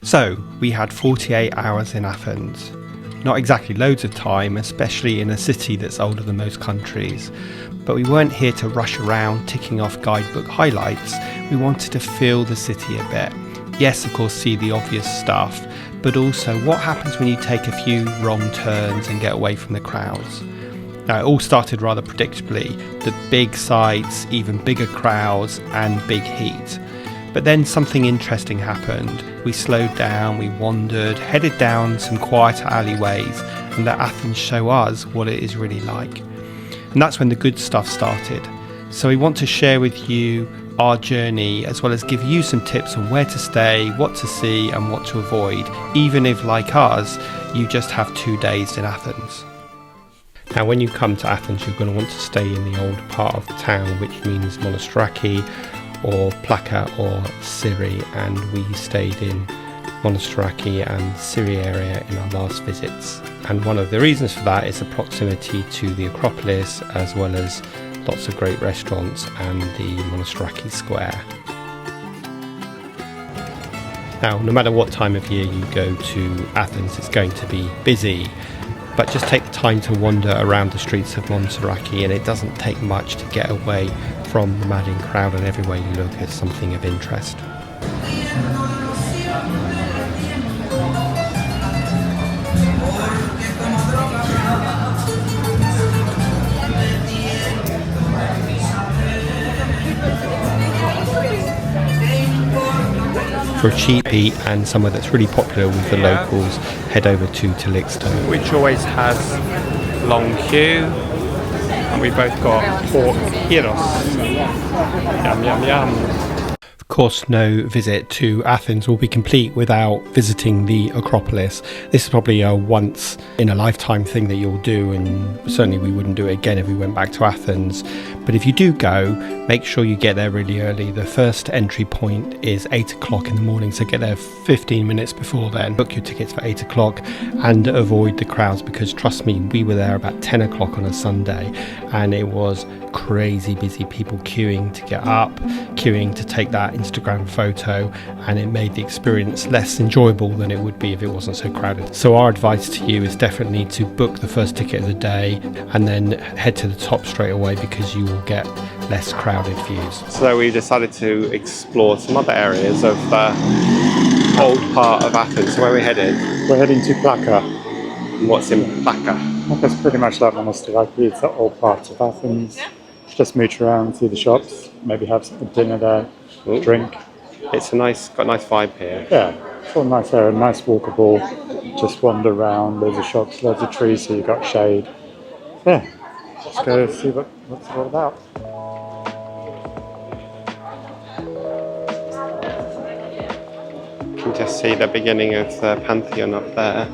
So we had 48 hours in Athens. Not exactly loads of time, especially in a city that's older than most countries. But we weren't here to rush around ticking off guidebook highlights. We wanted to feel the city a bit. Yes, of course, see the obvious stuff, but also what happens when you take a few wrong turns and get away from the crowds. Now, it all started rather predictably. The big sights, even bigger crowds, and big heat. But then something interesting happened. We slowed down, we wandered, headed down some quieter alleyways, and let Athens show us what it is really like. And that's when the good stuff started. So we want to share with you our journey, as well as give you some tips on where to stay, what to see, and what to avoid, even if, like us, you just have 2 days in Athens. Now, when you come to Athens, you're going to want to stay in the old part of the town, which means Monastiraki, or Plaka or Psiri, and we stayed in Monastiraki and Psiri area in our last visits. And one of the reasons for that is the proximity to the Acropolis, as well as lots of great restaurants and the Monastiraki Square. Now, no matter what time of year you go to Athens, it's going to be busy, but just take the time to wander around the streets of Monastiraki, and it doesn't take much to get away from the madding crowd, and everywhere you look is something of interest. For a cheap eat and somewhere that's really popular with the locals, head over to Lycabettus, which always has long queue. And we both got pork gyros. Yum, yum, yum. Of course, no visit to Athens will be complete without visiting the Acropolis. This is probably a once in a lifetime thing that you'll do, and certainly we wouldn't do it again if we went back to Athens. But if you do go, make sure you get there really early. The first entry point is 8 o'clock in the morning, so get there 15 minutes before then. Book your tickets for 8 o'clock and avoid the crowds, because trust me, we were there about 10 o'clock on a Sunday and it was crazy busy. People queuing to get up, queuing to take that Instagram photo, and it made the experience less enjoyable than it would be if it wasn't so crowded. So our advice to you is definitely to book the first ticket of the day and then head to the top straight away, because you will get less crowded views. So we decided to explore some other areas of the old part of Athens. So where are we headed? We're heading to Plaka. What's in Plaka? Plaka's pretty much like Monastiraki. It's the old part of Athens. Just mooch around, see the shops, maybe have some dinner there, drink. It's got a nice vibe here. Yeah, it's all nice area, nice walkable. Just wander around, loads of shops, loads of trees, so you've got shade. Yeah, just go see what's it all about. You can just see the beginning of the Pantheon up there.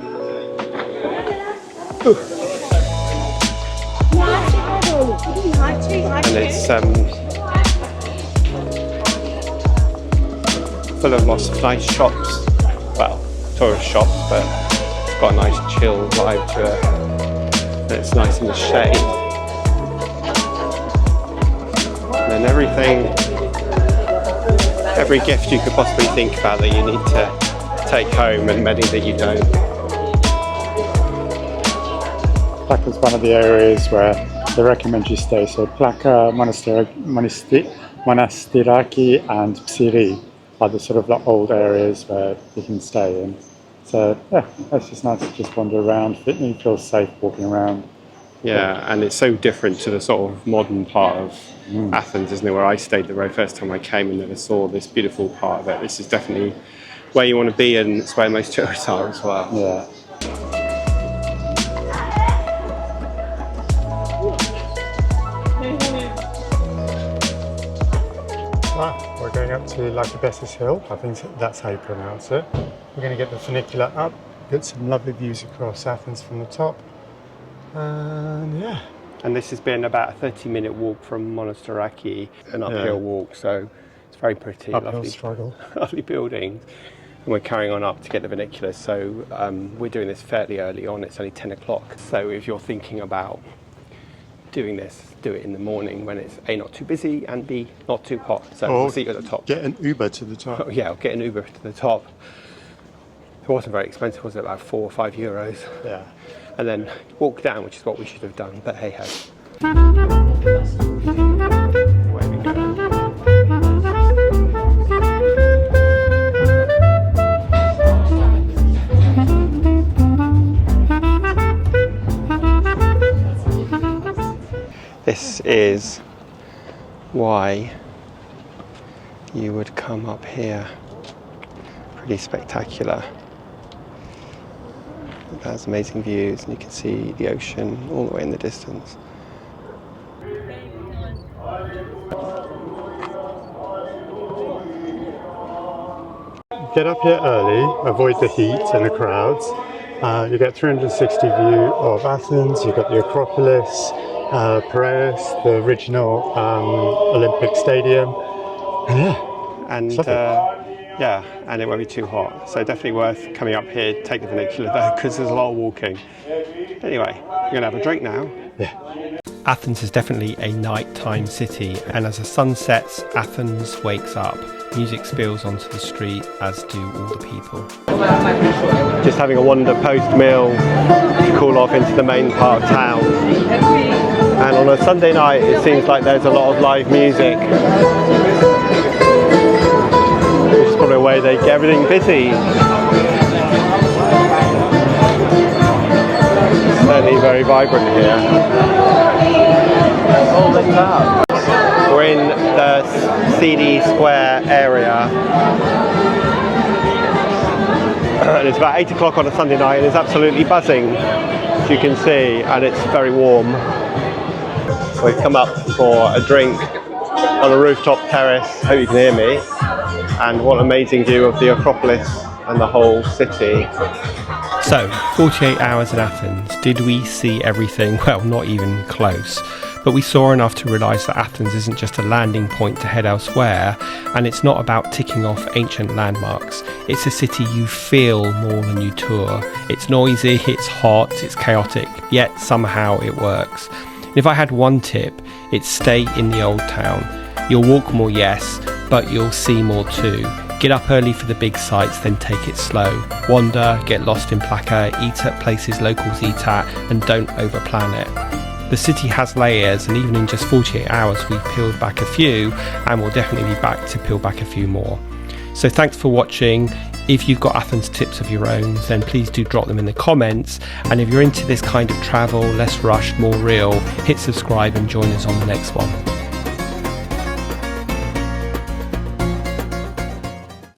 And it's full of lots of nice shops, well, tourist shops, but it's got a nice chill vibe to it, and it's nice in the shade. And then every gift you could possibly think about that you need to take home, and many that you don't. Plaka's one of the areas where they recommend you stay. So Plaka, Monastiraki and Psiri are the sort of the old areas where you can stay in. So yeah, it's just nice to just wander around. You feel safe walking around. Yeah, and it's so different to the sort of modern part of Athens, isn't it? Where I stayed the very first time I came and never saw this beautiful part of it. This is definitely where you want to be, and it's where most tourists are as well. Yeah. We're going up to Lycabettus Hill. I think that's how you pronounce it. We're going to get the funicular up, get some lovely views across Athens from the top. And yeah. And this has been about a 30-minute walk from Monastiraki, an uphill walk, so it's very pretty. Uphill lovely struggle. Lovely buildings. And we're carrying on up to get the funicular, so we're doing this fairly early on. It's only 10 o'clock. So if you're thinking about doing this, do it in the morning when it's A, not too busy, and B, not too hot. So we'll see you at the top. Get an Uber to the top. Oh, yeah, I'll get an Uber to the top. It wasn't very expensive, was it? About €4 or €5. Yeah. And then walk down, which is what we should have done, but hey ho. Where we go. This is why you would come up here. Pretty spectacular. It has amazing views, and you can see the ocean all the way in the distance. Get up here early, avoid the heat and the crowds. You get 360 view of Athens, you've got the Acropolis, Piraeus, the original Olympic Stadium. And and it won't be too hot. So definitely worth coming up here, take the funicular though, because there's a lot of walking. Anyway, we're going to have a drink now. Yeah. Athens is definitely a nighttime city, and as the sun sets, Athens wakes up. Music spills onto the street, as do all the people. Just having a wander post-meal to cool off into the main part of town. And on a Sunday night, it seems like there's a lot of live music. Which is probably a way they get everything busy. It's certainly very vibrant here. Oh, look at that. We're in the CD Square area, and it's about 8 o'clock on a Sunday night, and it's absolutely buzzing, as you can see, and it's very warm. We've come up for a drink on a rooftop terrace. Hope you can hear me. And what an amazing view of the Acropolis and the whole city. So, 48 hours in Athens. Did we see everything? Well, not even close. But we saw enough to realise that Athens isn't just a landing point to head elsewhere, and it's not about ticking off ancient landmarks. It's a city you feel more than you tour. It's noisy, it's hot, it's chaotic, yet somehow it works. And if I had one tip, it's stay in the old town. You'll walk more, yes, but you'll see more too. Get up early for the big sights, then take it slow. Wander, get lost in Plaka, eat at places locals eat at, and don't overplan it. The city has layers, and even in just 48 hours we've peeled back a few, and we'll definitely be back to peel back a few more. So thanks for watching. If you've got Athens tips of your own, then please do drop them in the comments. And if you're into this kind of travel, less rushed, more real, hit subscribe and join us on the next one.